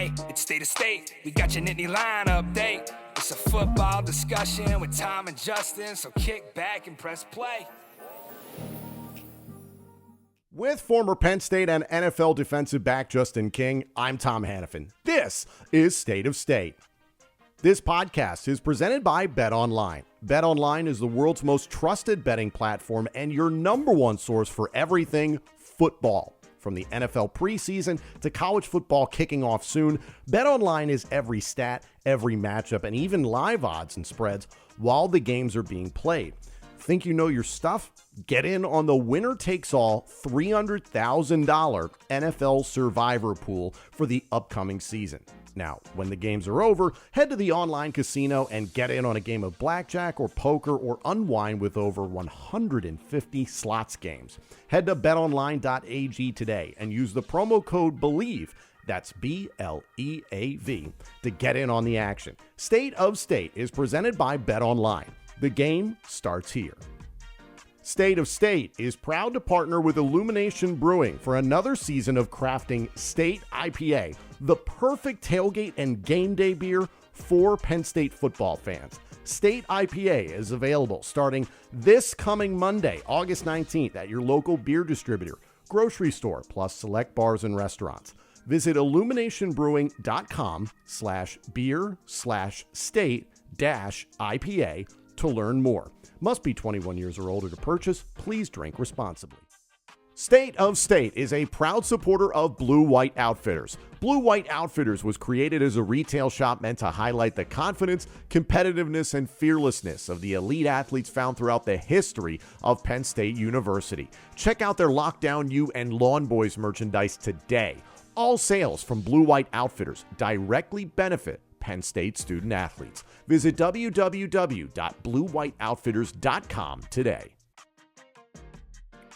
Hey, it's State of State. We got your Nittany Line update. It's a football discussion with Tom and Justin, so kick back and press play. With former Penn State and NFL defensive back Justin King, I'm Tom Hannafin. This is State of State. This podcast is presented by BetOnline. BetOnline is the world's most trusted betting platform and your number one source for everything football. From the NFL preseason to college football kicking off soon, BetOnline is every stat, every matchup, and even live odds and spreads while the games are being played. Think you know your stuff? Get in on the winner-takes-all $300,000 NFL Survivor Pool for the upcoming season. Now, when the games are over, head to the online casino and get in on a game of blackjack or poker or unwind with over 150 slots games. Head to betonline.ag today and use the promo code BELIEVE, that's BLEAV, to get in on the action. State of State is presented by BetOnline. The game starts here. State of State is proud to partner with Illumination Brewing for another season of crafting State IPA, the perfect tailgate and game day beer for Penn State football fans. State IPA is available starting this coming Monday, August 19th at your local beer distributor, grocery store, plus select bars and restaurants. Visit illuminationbrewing.com/beer/state-IPA to learn more. Must be 21 years or older to purchase. Please drink responsibly. State of State is a proud supporter of Blue White Outfitters. Blue White Outfitters was created as a retail shop meant to highlight the confidence, competitiveness, and fearlessness of the elite athletes found throughout the history of Penn State University. Check out their Lockdown U and Lawn Boys merchandise today. All sales from Blue White Outfitters directly benefit Penn State student athletes. Visit www.bluewhiteoutfitters.com today.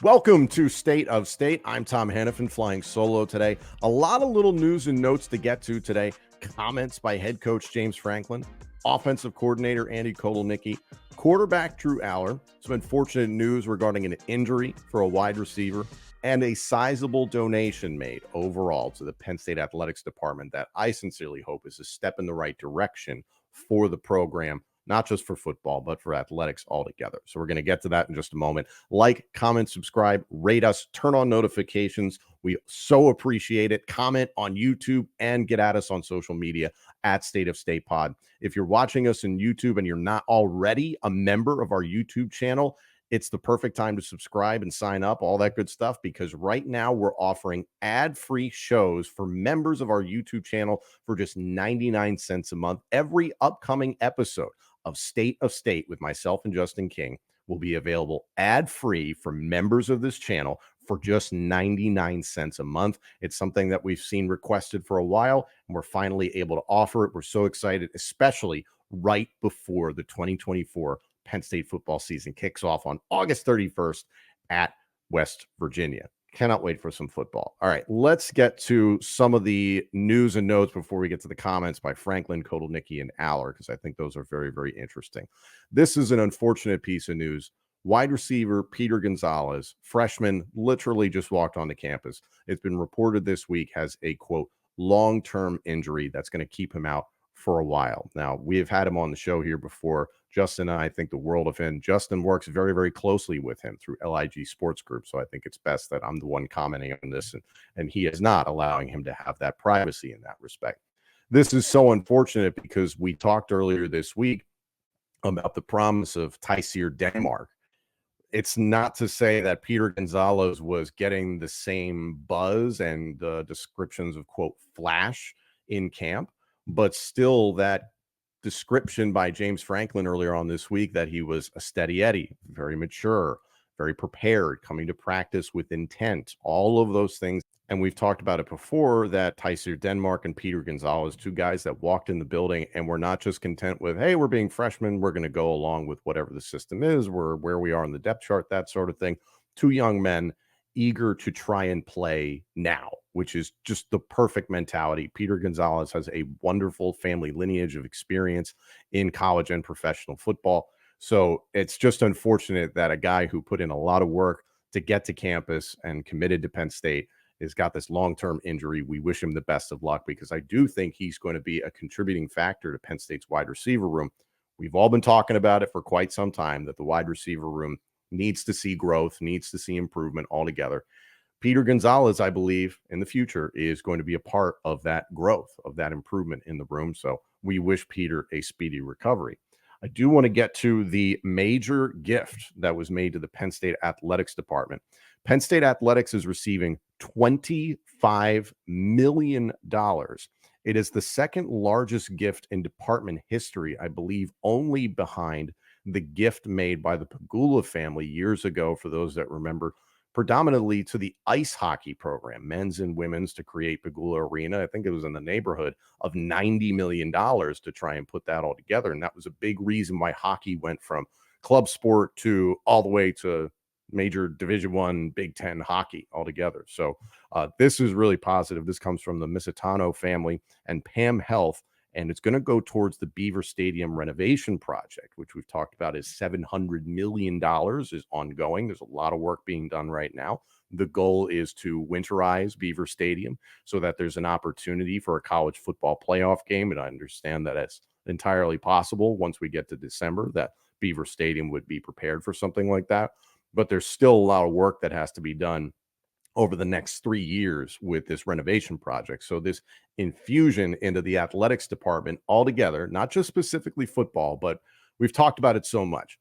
Welcome to State of State. I'm Tom Hannafin, flying solo today. A lot of little news and notes to get to today. Comments by head coach James Franklin, offensive coordinator Andy Kotelnicki, quarterback Drew Aller, some unfortunate news regarding an injury for a wide receiver, and a sizable donation made overall to the Penn State Athletics Department that I sincerely hope is a step in the right direction for the program, not just for football, but for athletics altogether. So we're going to get to that in just a moment. Like, comment, subscribe, rate us, turn on notifications. We so appreciate it. Comment on YouTube and get at us on social media at State of State Pod. If you're watching us in YouTube and you're not already a member of our YouTube channel, it's the perfect time to subscribe and sign up, all that good stuff, because right now we're offering ad-free shows for members of our YouTube channel for just 99 cents a month. Every upcoming episode of State with myself and Justin King will be available ad-free for members of this channel for just 99 cents a month. It's something that we've seen requested for a while, and we're finally able to offer it. We're so excited, especially right before the 2024 Penn State football season kicks off on August 31st at West Virginia. Cannot wait for some football. All right, let's get to some of the news and notes before we get to the comments by Franklin, Kotelnicki, and Aller, because I think those are very, very interesting. This is an unfortunate piece of news. Wide receiver Peter Gonzalez, freshman, literally just walked onto campus. It's been reported this week has a, quote, long-term injury that's going to keep him out for a while. Now, we have had him on the show here before. Justin and I think the world of him. Justin works very, very closely with him through LIG Sports Group, so I think it's best that I'm the one commenting on this, and he is not allowing him to have that privacy in that respect. This is so unfortunate because we talked earlier this week about the promise of Tyseer Denmark. It's not to say that Peter Gonzalez was getting the same buzz and descriptions of, quote, flash in camp, but still that description by James Franklin earlier on this week that he was a steady Eddie, very mature, very prepared, coming to practice with intent, all of those things. And we've talked about it before that Tyseer Denmark and Peter Gonzalez, two guys that walked in the building and were not just content with, hey, we're being freshmen, we're going to go along with whatever the system is, we're where we are in the depth chart, that sort of thing. Two young men eager to try and play now, which is just the perfect mentality. Peter Gonzalez has a wonderful family lineage of experience in college and professional football. So it's just unfortunate that a guy who put in a lot of work to get to campus and committed to Penn State has got this long-term injury. We wish him the best of luck because I do think he's going to be a contributing factor to Penn State's wide receiver room. We've all been talking about it for quite some time that the wide receiver room needs to see growth, needs to see improvement altogether. Peter Gonzalez, I believe, in the future is going to be a part of that growth, of that improvement in the room. So we wish Peter a speedy recovery. I do want to get to the major gift that was made to the Penn State Athletics Department. Penn State Athletics is receiving $25 million. It is the second largest gift in department history, I believe, only behind the gift made by the Pegula family years ago, for those that remember, predominantly to the ice hockey program, men's and women's, to create Pegula Arena. I think it was in the neighborhood of $90 million to try and put that all together. And that was a big reason why hockey went from club sport to all the way to major Division I, Big Ten hockey altogether. So this is really positive. This comes from the Misitano family and Pam Health, and it's going to go towards the Beaver Stadium renovation project, which we've talked about is $700 million, is ongoing. There's a lot of work being done right now. The goal is to winterize Beaver Stadium so that there's an opportunity for a college football playoff game. And I understand that it's entirely possible once we get to December that Beaver Stadium would be prepared for something like that. But there's still a lot of work that has to be done over the next 3 years with this renovation project. So this infusion into the athletics department altogether, not just specifically football, but we've talked about it so much.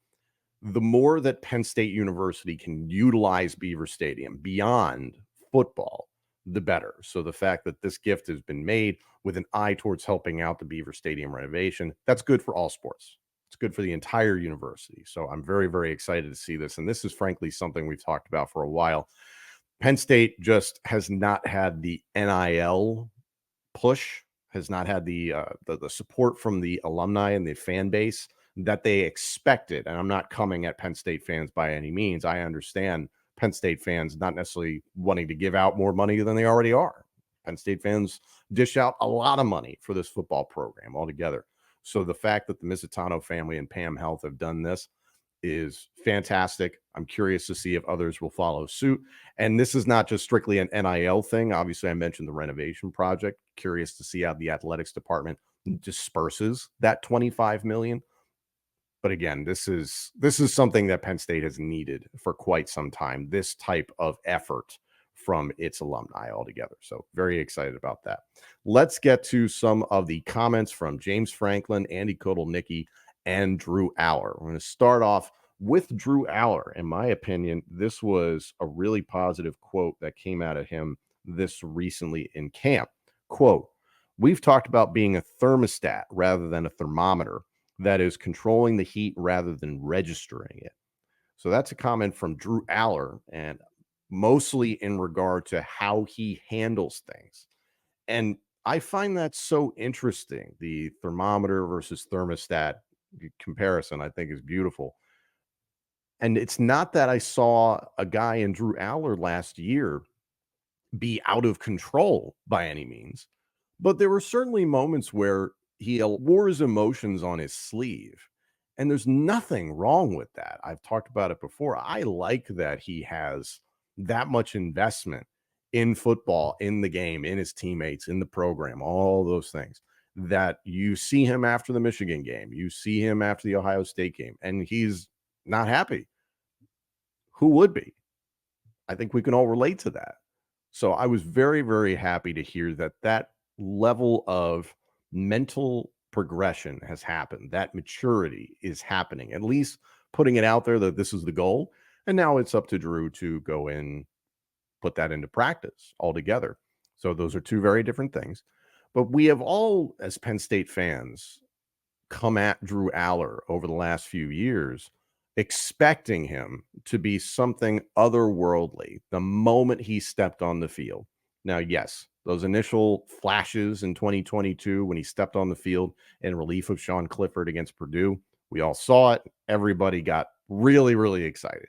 The more that Penn State University can utilize Beaver Stadium beyond football, the better. So the fact that this gift has been made with an eye towards helping out the Beaver Stadium renovation, that's good for all sports. It's good for the entire university. So I'm very, very excited to see this. And this is frankly something we've talked about for a while. Penn State just has not had the NIL push, has not had the support from the alumni and the fan base that they expected. And I'm not coming at Penn State fans by any means. I understand Penn State fans not necessarily wanting to give out more money than they already are. Penn State fans dish out a lot of money for this football program altogether. So the fact that the Misitano family and Pam Health have done this is fantastic. I'm curious to see if others will follow suit. And this is not just strictly an NIL thing. Obviously, I mentioned the renovation project. Curious to see how the athletics department disperses that $25 million. But again, this is something that Penn State has needed for quite some time, this type of effort from its alumni altogether. So very excited about that. Let's get to some of the comments from James Franklin, Andy Kotelnicki, and Drew Aller. We're going to start off with Drew Aller. In my opinion, this was a really positive quote that came out of him this recently in camp. Quote, "We've talked about being a thermostat rather than a thermometer that is controlling the heat rather than registering it." So that's a comment from Drew Aller, and mostly in regard to how he handles things. And I find that so interesting. The thermometer versus thermostat comparison, I think, is beautiful. And it's not that I saw a guy in Drew Aller last year be out of control by any means, but there were certainly moments where he wore his emotions on his sleeve. And there's nothing wrong with that. I've talked about it before. I like that he has that much investment in football, in the game, in his teammates, in the program, all those things. That you see him after the Michigan game, you see him after the Ohio State game, and he's not happy. Who would be? I think we can all relate to that. So I was very, very happy to hear that that level of mental progression has happened. That maturity is happening, at least putting it out there that this is the goal. And now it's up to Drew to go in, put that into practice altogether. So those are two very different things. But we have all, as Penn State fans, come at Drew Aller over the last few years, expecting him to be something otherworldly the moment he stepped on the field. Now, yes, those initial flashes in 2022 when he stepped on the field in relief of Sean Clifford against Purdue, we all saw it. Everybody got really, really excited.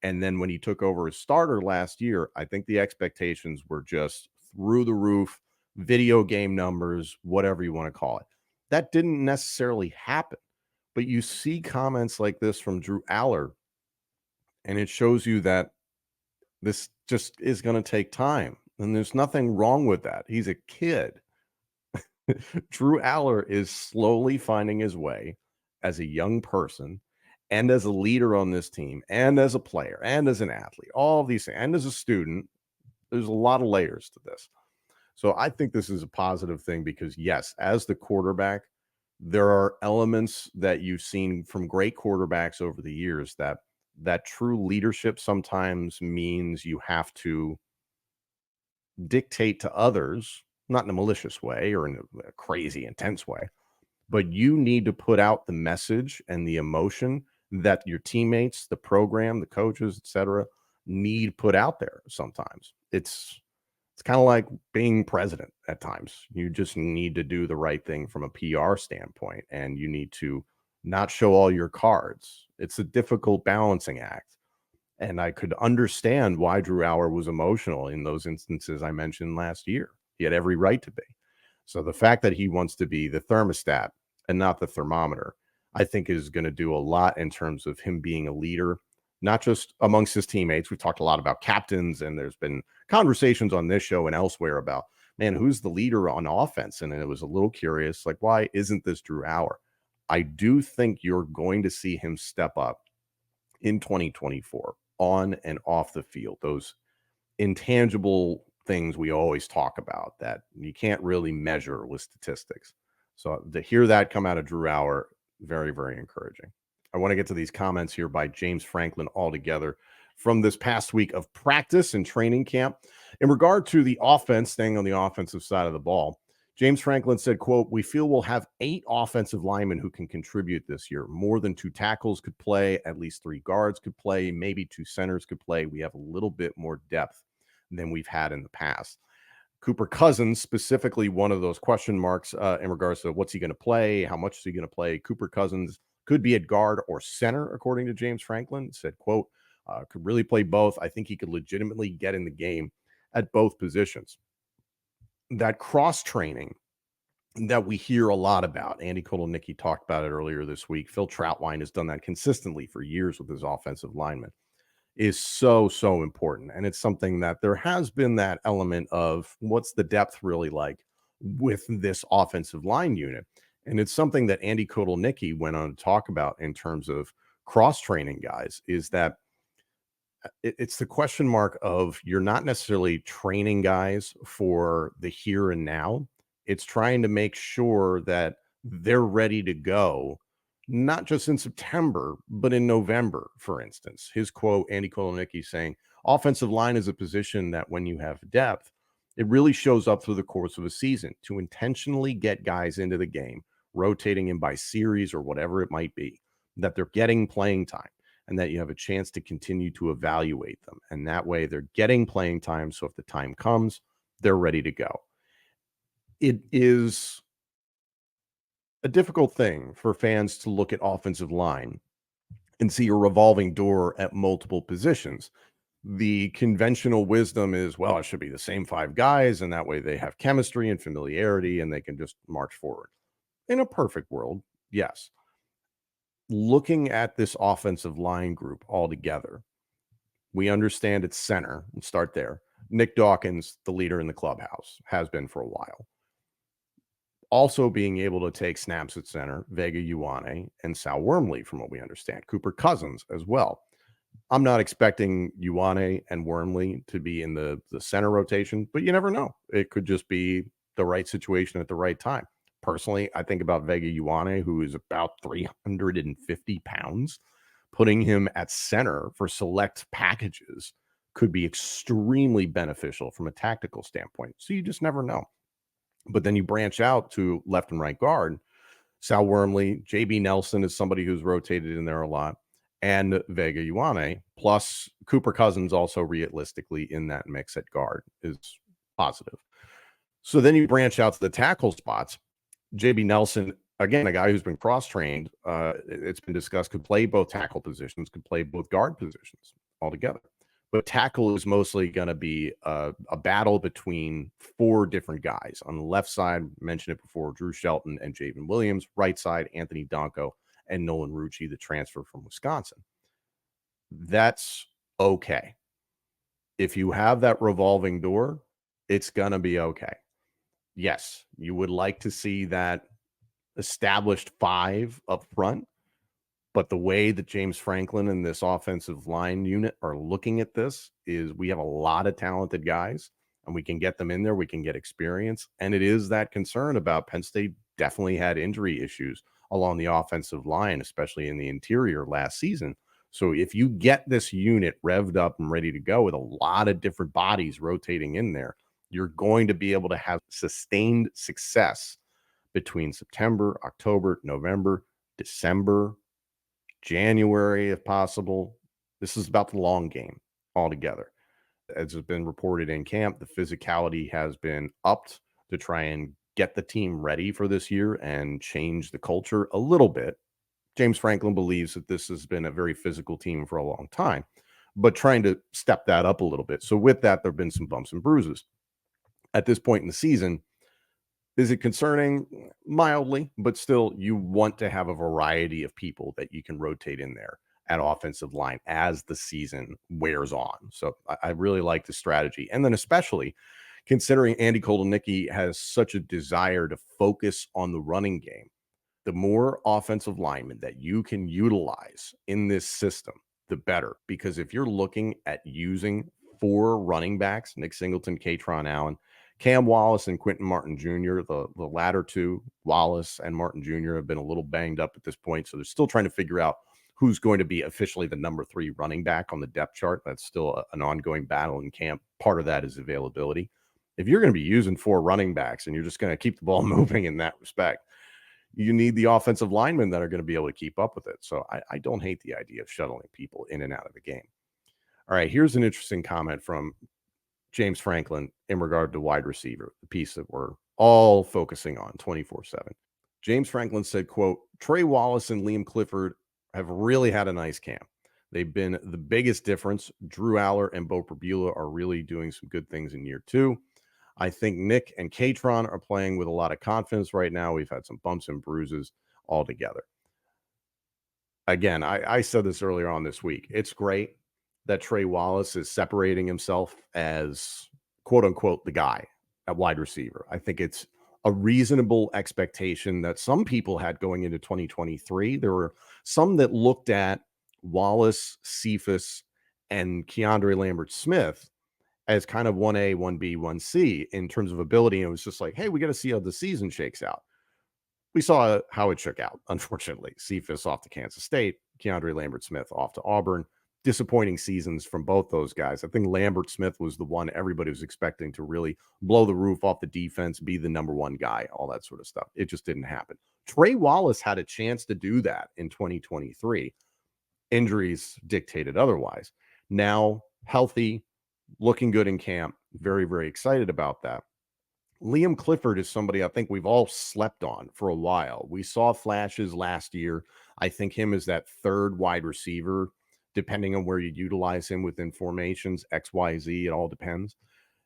And then when he took over as starter last year, I think the expectations were just through the roof, video game numbers, whatever you want to call it. That didn't necessarily happen. But you see comments like this from Drew Aller, and it shows you that this just is going to take time. And there's nothing wrong with that. He's a kid. Drew Aller is slowly finding his way as a young person and as a leader on this team and as a player and as an athlete, all of these things, and as a student. There's a lot of layers to this. So I think this is a positive thing because, yes, as the quarterback, there are elements that you've seen from great quarterbacks over the years that true leadership sometimes means you have to dictate to others, not in a malicious way or in a crazy, intense way, but you need to put out the message and the emotion that your teammates, the program, the coaches, etc., need put out there sometimes. It's kind of like being president at times. You just need to do the right thing from a PR standpoint, and you need to not show all your cards. It's a difficult balancing act. And I could understand why Drew Aller was emotional in those instances I mentioned last year. He had every right to be. So the fact that he wants to be the thermostat and not the thermometer, I think is going to do a lot in terms of him being a leader, not just amongst his teammates. We've talked a lot about captains, and there's been conversations on this show and elsewhere about, man, who's the leader on offense? And it was a little curious, like, why isn't this Drew Aller? I do think you're going to see him step up in 2024 on and off the field. Those intangible things we always talk about that you can't really measure with statistics. So to hear that come out of Drew Aller, very, very encouraging. I want to get to these comments here by James Franklin altogether from this past week of practice and training camp. In regard to the offense, staying on the offensive side of the ball, James Franklin said, quote, "We feel we'll have 8 offensive linemen who can contribute this year. More than 2 tackles could play, at least 3 guards could play, maybe 2 centers could play. We have a little bit more depth than we've had in the past." Cooper Cousins, specifically one of those question marks in regards to what's he going to play, how much is he going to play. Cooper Cousins could be at guard or center, according to James Franklin. Said, quote, "Could really play both. I think he could legitimately get in the game at both positions." That cross training that we hear a lot about. Andy Kotelnicki talked about it earlier this week. Phil Troutwine has done that consistently for years with his offensive linemen. Is so, so important. And it's something that there has been that element of what's the depth really like with this offensive line unit. And it's something that Andy Kotelnicki went on to talk about in terms of cross training guys, is that it's the question mark of you're not necessarily training guys for the here and now. It's trying to make sure that they're ready to go, not just in September, but in November, for instance. His quote, Andy Kotelnicki saying, "Offensive line is a position that when you have depth, it really shows up through the course of a season to intentionally get guys into the game, rotating in by series or whatever it might be, that they're getting playing time and that you have a chance to continue to evaluate them. And that way they're getting playing time. So if the time comes, they're ready to go." It is a difficult thing for fans to look at offensive line and see a revolving door at multiple positions. The conventional wisdom is, well, it should be the same 5 guys, and that way they have chemistry and familiarity and they can just march forward. In a perfect world, yes. Looking at this offensive line group altogether, we understand it's center and start there. Nick Dawkins, the leader in the clubhouse, has been for a while. Also being able to take snaps at center, Vega Ioane and Sal Wormley, from what we understand. Cooper Cousins as well. I'm not expecting Ioane and Wormley to be in the center rotation, but you never know. It could just be the right situation at the right time. Personally, I think about Vega Ioane, who is about 350 pounds. Putting him at center for select packages could be extremely beneficial from a tactical standpoint. So you just never know. But then you branch out to left and right guard. Sal Wormley, JB Nelson is somebody who's rotated in there a lot, and Vega Ioane, plus Cooper Cousins also realistically in that mix at guard is positive. So then you branch out to the tackle spots. JB Nelson, again, a guy who's been cross-trained, it's been discussed, could play both tackle positions, could play both guard positions altogether. But tackle is mostly going to be a battle between 4 different guys. On the left side, mentioned it before, Drew Shelton and Javen Williams. Right side, Anthony Donko and Nolan Rucci, the transfer from Wisconsin. That's okay. If you have that revolving door, It's going to be okay. Yes, you would like to see that established five up front, but the way that James Franklin and this offensive line unit are looking at this is we have a lot of talented guys and we can get them in there. We can get experience. And it is that concern about Penn State definitely had injury issues along the offensive line, especially in the interior last season. So if you get this unit revved up and ready to go with a lot of different bodies rotating in there, you're going to be able to have sustained success between September, October, November, December, January, if possible. This is about the long game altogether. As has been reported in camp, the physicality has been upped to try and get the team ready for this year and change the culture a little bit. James Franklin believes that this has been a very physical team for a long time, but trying to step that up a little bit. So with that, there have been some bumps and bruises. At this point in the season, is it concerning? Mildly, but still, you want to have a variety of people that you can rotate in there at offensive line as the season wears on. So I really like the strategy. And then especially considering Andy Kotelnicki has such a desire to focus on the running game, the more offensive linemen that you can utilize in this system, the better. Because if you're looking at using four running backs, Nick Singleton, Katron Allen, Cam Wallace, and Quentin Martin Jr., the latter two, Wallace and Martin Jr., have been a little banged up at this point. So they're still trying to figure out who's going to be officially the number 3 running back on the depth chart. That's still an ongoing battle in camp. Part of that is availability. If you're going to be using 4 running backs and you're just going to keep the ball moving in that respect, you need the offensive linemen that are going to be able to keep up with it. So I don't hate the idea of shuttling people in and out of the game. All right, here's an interesting comment from James Franklin in regard to wide receiver, the piece that we're all focusing on 24/7. James Franklin said, quote, Trey Wallace and Liam Clifford have really had a nice camp. They've been the biggest difference. Drew Aller and Bo Perbula are really doing some good things in year 2. I think Nick and Katron are playing with a lot of confidence right now. We've had some bumps and bruises all together. Again, I said this earlier on this week. It's great that Trey Wallace is separating himself as quote unquote the guy at wide receiver. I think it's a reasonable expectation that some people had going into 2023. There were some that looked at Wallace, Cephas, and Keandre Lambert-Smith as kind of 1A, 1B, 1C in terms of ability. And it was just like, hey, we got to see how the season shakes out. We saw how it shook out, unfortunately. Cephas off to Kansas State, Keandre Lambert-Smith off to Auburn. Disappointing seasons from both those guys. I think Lambert-Smith was the one everybody was expecting to really blow the roof off the defense, be the number 1 guy, all that sort of stuff. It just didn't happen. Trey Wallace had a chance to do that in 2023. Injuries dictated otherwise. Now, healthy, looking good in camp. Very, very excited about that. Liam Clifford is somebody I think we've all slept on for a while. We saw flashes last year. I think him as that 3rd wide receiver, depending on where you utilize him within formations, X, Y, Z, it all depends,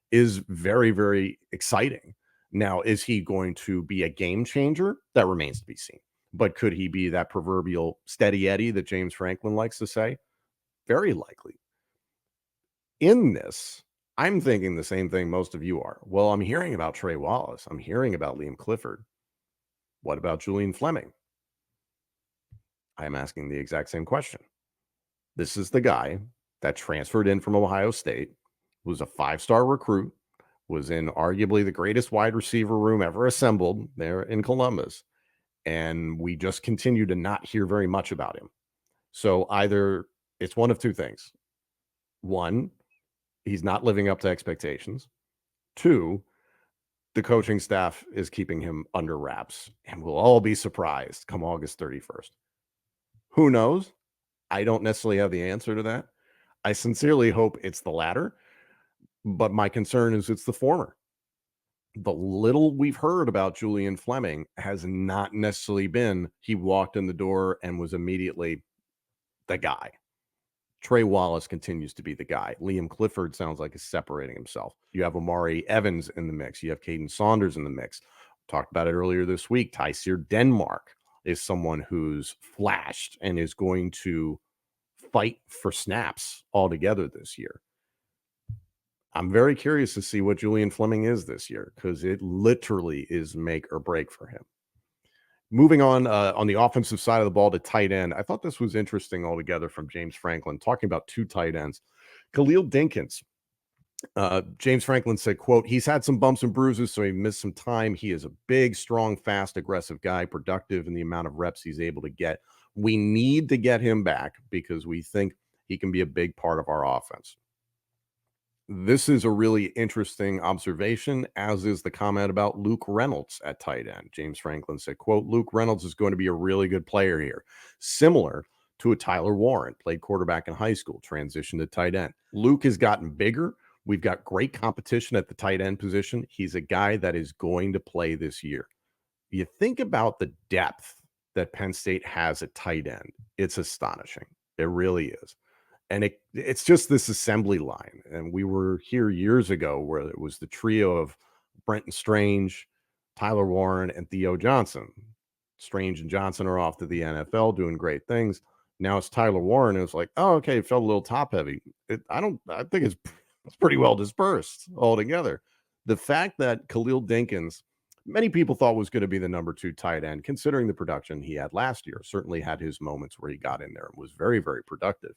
is very, very exciting. Now, is he going to be a game changer? That remains to be seen. But could he be that proverbial steady Eddie that James Franklin likes to say? Very likely. In this, I'm thinking the same thing most of you are. Well, I'm hearing about Trey Wallace. I'm hearing about Liam Clifford. What about Julian Fleming? I'm asking the exact same question. This is the guy that transferred in from Ohio State, was a 5-star recruit, was in arguably the greatest wide receiver room ever assembled there in Columbus. And we just continue to not hear very much about him. So either it's one of two things. One, he's not living up to expectations. 2, the coaching staff is keeping him under wraps, and we'll all be surprised come August 31st. Who knows? I don't necessarily have the answer to that. I sincerely hope it's the latter, but my concern is it's the former. The little we've heard about Julian Fleming has not necessarily been he walked in the door and was immediately the guy. Trey Wallace continues to be the guy. Liam Clifford sounds like he's separating himself. You have Amari Evans in the mix. You have Caden Saunders in the mix. Talked about it earlier this week. Tyseer Denmark is someone who's flashed and is going to fight for snaps altogether this year. I'm very curious to see what Julian Fleming is this year, because it literally is make or break for him. Moving on the offensive side of the ball to tight end, I thought this was interesting altogether from James Franklin, talking about two tight ends. Khalil Dinkins, James Franklin said, quote, he's had some bumps and bruises, so he missed some time. He is a big, strong, fast, aggressive guy, productive in the amount of reps he's able to get. We need to get him back because we think he can be a big part of our offense. This is a really interesting observation, as is the comment about Luke Reynolds at tight end. James Franklin said, quote, Luke Reynolds is going to be a really good player here, similar to a Tyler Warren, played quarterback in high school, transitioned to tight end. Luke has gotten bigger. We've got great competition at the tight end position. He's a guy that is going to play this year. You think about the depth that Penn State has at tight end. It's astonishing. It really is. And it's just this assembly line. And we were here years ago where it was the trio of Brenton Strange, Tyler Warren, and Theo Johnson. Strange and Johnson are off to the NFL doing great things. Now it's Tyler Warren. And it's like, oh, okay, it felt a little top heavy. I think it's pretty well dispersed altogether. The fact that Khalil Dinkins, many people thought was going to be the number 2 tight end, considering the production he had last year, certainly had his moments where he got in there and was very, very productive,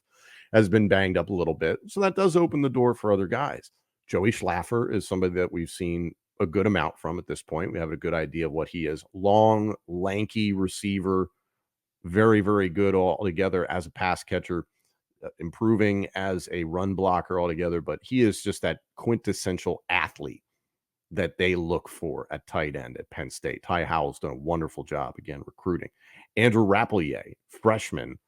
has been banged up a little bit. So that does open the door for other guys. Joey Schlaffer is somebody that we've seen a good amount from at this point. We have a good idea of what he is. Long, lanky receiver, very, very good altogether as a pass catcher, improving as a run blocker altogether. But he is just that quintessential athlete that they look for at tight end at Penn State. Ty Howell's done a wonderful job, again, recruiting. Andrew Rappleyea, freshman,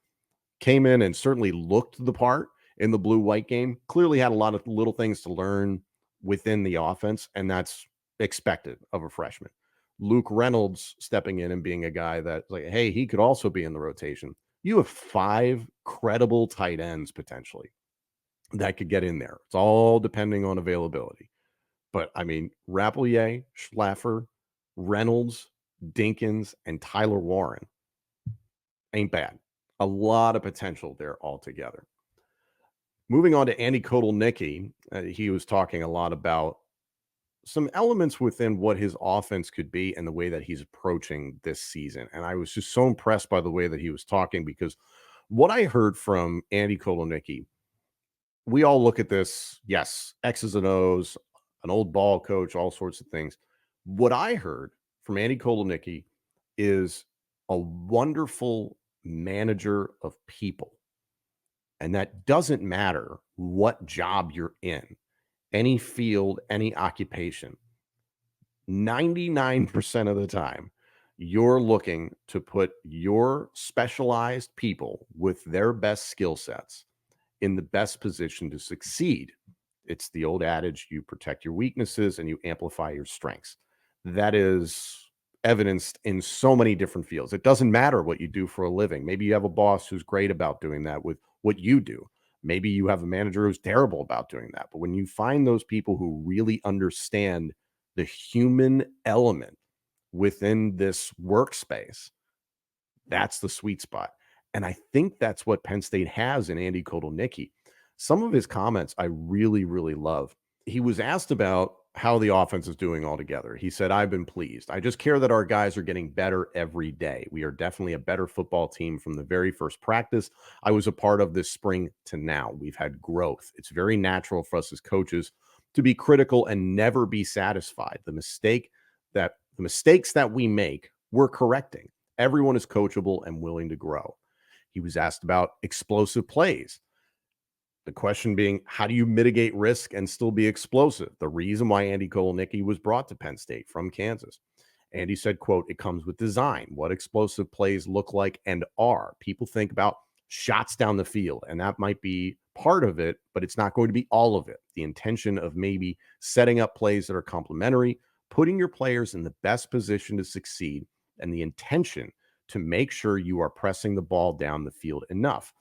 came in and certainly looked the part in the blue-white game. Clearly had a lot of little things to learn within the offense, and that's expected of a freshman. Luke Reynolds stepping in and being a guy that, like, hey, he could also be in the rotation. You have 5 credible tight ends potentially that could get in there. It's all depending on availability. But, I mean, Rappleyea, Schlaffer, Reynolds, Dinkins, and Tyler Warren ain't bad. A lot of potential there altogether. Moving on to Andy Kotelnicki, he was talking a lot about some elements within what his offense could be and the way that he's approaching this season. And I was just so impressed by the way that he was talking, because what I heard from Andy Kotelnicki, we all look at this, yes, X's and O's, an old ball coach, all sorts of things. What I heard from Andy Kotelnicki is a wonderful manager of people. And that doesn't matter what job you're in, any field, any occupation. 99% of the time, you're looking to put your specialized people with their best skill sets in the best position to succeed. It's the old adage, you protect your weaknesses and you amplify your strengths. That is evidenced in so many different fields. It doesn't matter what you do for a living. Maybe you have a boss who's great about doing that with what you do. Maybe you have a manager who's terrible about doing that. But when you find those people who really understand the human element within this workspace, that's the sweet spot. And I think that's what Penn State has in Andy Kotelnicki. Some of his comments I really, really love. He was asked about how the offense is doing altogether. He said, I've been pleased. I just care that our guys are getting better every day. We are definitely a better football team from the very first practice I was a part of this spring to now. We've had growth. It's very natural for us as coaches to be critical and never be satisfied. The mistakes that we make, we're correcting. Everyone is coachable and willing to grow. He was asked about explosive plays. The question being, how do you mitigate risk and still be explosive? The reason why Andy Kotelnicki was brought to Penn State from Kansas. Andy said, quote, it comes with design, what explosive plays look like and are. People think about shots down the field, and that might be part of it, but it's not going to be all of it. The intention of maybe setting up plays that are complementary, putting your players in the best position to succeed, and the intention to make sure you are pressing the ball down the field enough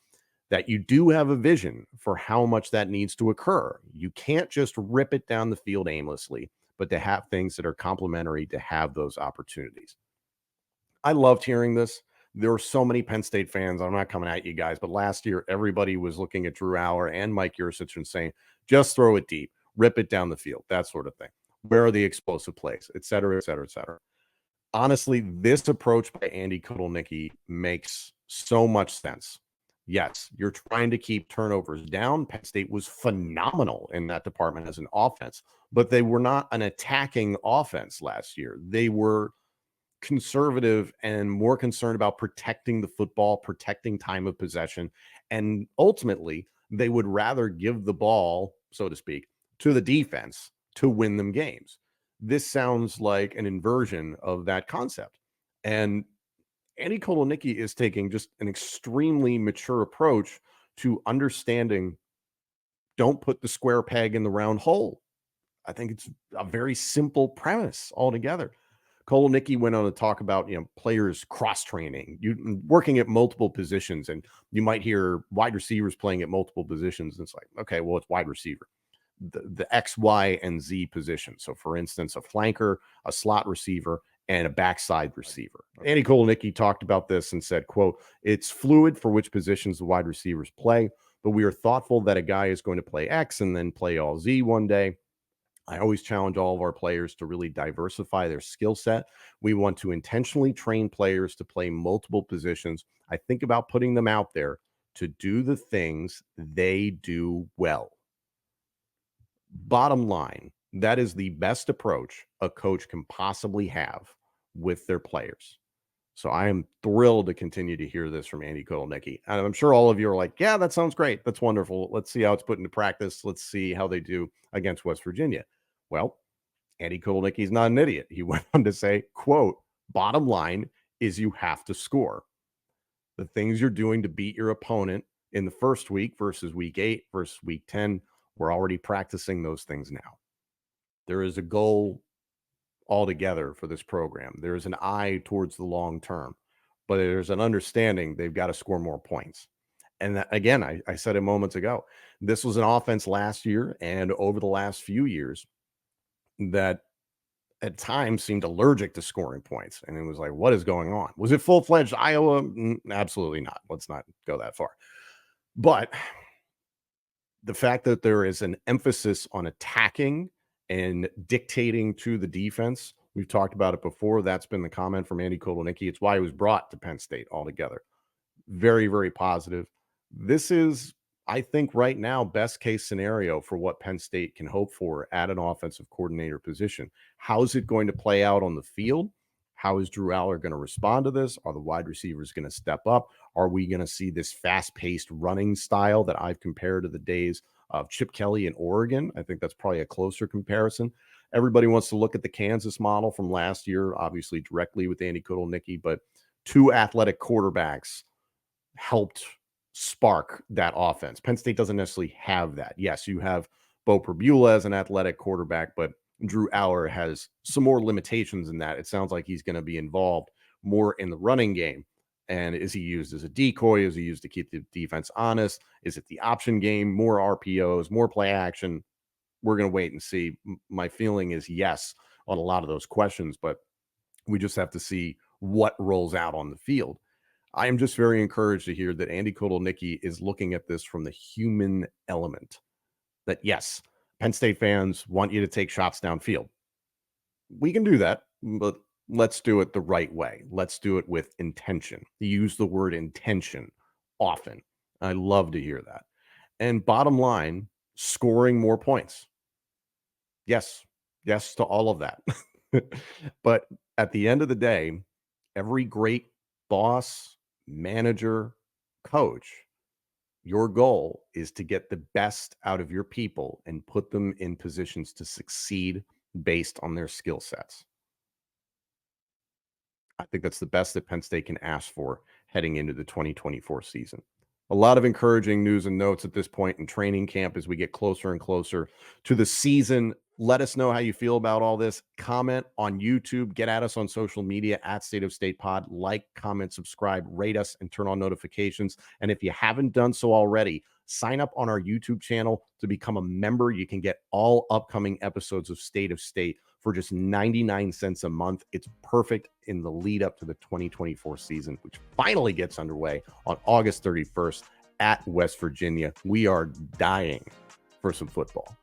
that you do have a vision for how much that needs to occur. You can't just rip it down the field aimlessly, but to have things that are complementary to have those opportunities. I loved hearing this. There were so many Penn State fans. I'm not coming at you guys, but last year, everybody was looking at Drew Aller and Mike Yursich and saying, just throw it deep. rip it down the field, that sort of thing. Where are the explosive plays, et cetera, et cetera, et cetera. Honestly, this approach by Andy Kotelnicki makes so much sense. Yes, you're trying to keep turnovers down. Penn State was phenomenal in that department as an offense, but they were not an attacking offense last year. They were conservative and more concerned about protecting the football, protecting time of possession. And ultimately, they would rather give the ball, so to speak, to the defense to win them games. This sounds like an inversion of that concept. And Andy Kotelnicki is taking just an extremely mature approach to understanding don't put the square peg in the round hole. I think it's a very simple premise altogether. Kotelnicki went on to talk about, players cross training, you working at multiple positions, and you might hear wide receivers playing at multiple positions. And it's like, okay, well, it's wide receiver, the X, Y, and Z position. So, for instance, a flanker, a slot receiver, and a backside receiver. Andy Kotelnicki talked about this and said, quote, "It's fluid for which positions the wide receivers play, but we are thoughtful that a guy is going to play X and then play all Z one day. I always challenge all of our players to really diversify their skill set. We want to intentionally train players to play multiple positions. I think about putting them out there to do the things they do well." Bottom line, that is the best approach a coach can possibly have with their players. So I am thrilled to continue to hear this from Andy Kotelnicki. And I'm sure all of you are like, yeah, that sounds great. That's wonderful. Let's see how it's put into practice. Let's see how they do against West Virginia. Well, Andy Kotelnicki is not an idiot. He went on to say, quote, "Bottom line is you have to score. The things you're doing to beat your opponent in the first week versus week 8 versus week 10, we're already practicing those things now. There is a goal altogether for this program. There is an eye towards the long term, but there's an understanding they've got to score more points." And that, again, I said it moments ago, this was an offense last year and over the last few years that at times seemed allergic to scoring points. And it was like, what is going on? Was it full-fledged Iowa? Absolutely not. Let's not go that far. But the fact that there is an emphasis on attacking and dictating to the defense, we've talked about it before. That's been the comment from Andy Kotelnicki. It's why he was brought to Penn State altogether. Very, very positive. This is, I think, right now, best case scenario for what Penn State can hope for at an offensive coordinator position. How is it going to play out on the field? How is Drew Aller going to respond to this? Are the wide receivers going to step up? Are we going to see this fast-paced running style that I've compared to the days of Chip Kelly in Oregon? I think that's probably a closer comparison. Everybody wants to look at the Kansas model from last year, obviously directly with Andy Kotelnicki, but two athletic quarterbacks helped spark that offense. Penn State doesn't necessarily have that. Yes, you have Bo Perbula as an athletic quarterback, but Drew Aller has some more limitations in that. It sounds like he's going to be involved more in the running game. And is he used as a decoy? Is he used to keep the defense honest? Is it the option game, more RPOs, more play action? We're going to wait and see. My feeling is yes on a lot of those questions, but we just have to see what rolls out on the field. I am just very encouraged to hear that Andy Kotelnicki is looking at this from the human element. That yes, Penn State fans want you to take shots downfield. We can do that, but let's do it the right way. Let's do it with intention. Use the word intention often. I love to hear that. And bottom line, scoring more points. Yes, yes to all of that. But at the end of the day, every great boss, manager, coach, your goal is to get the best out of your people and put them in positions to succeed based on their skill sets. I think that's the best that Penn State can ask for heading into the 2024 season. A lot of encouraging news and notes at this point in training camp as we get closer and closer to the season. Let us know how you feel about all this. Comment on YouTube. Get at us on social media at State of State Pod. Like, comment, subscribe, rate us, and turn on notifications. And if you haven't done so already, sign up on our YouTube channel to become a member. You can get all upcoming episodes of State of State for just 99 cents a month. It's perfect in the lead up to the 2024 season, which finally gets underway on August 31st at West Virginia. We are dying for some football.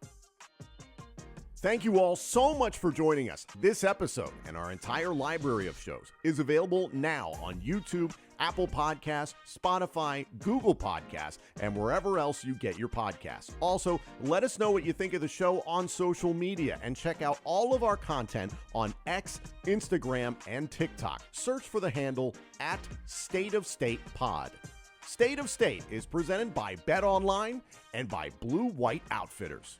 Thank you all so much for joining us. This episode and our entire library of shows is available now on YouTube, Apple Podcasts, Spotify, Google Podcasts, and wherever else you get your podcasts. Also, let us know what you think of the show on social media and check out all of our content on X, Instagram, and TikTok. Search for the handle @StateOfStatePod. State of State is presented by Bet Online and by Blue White Outfitters.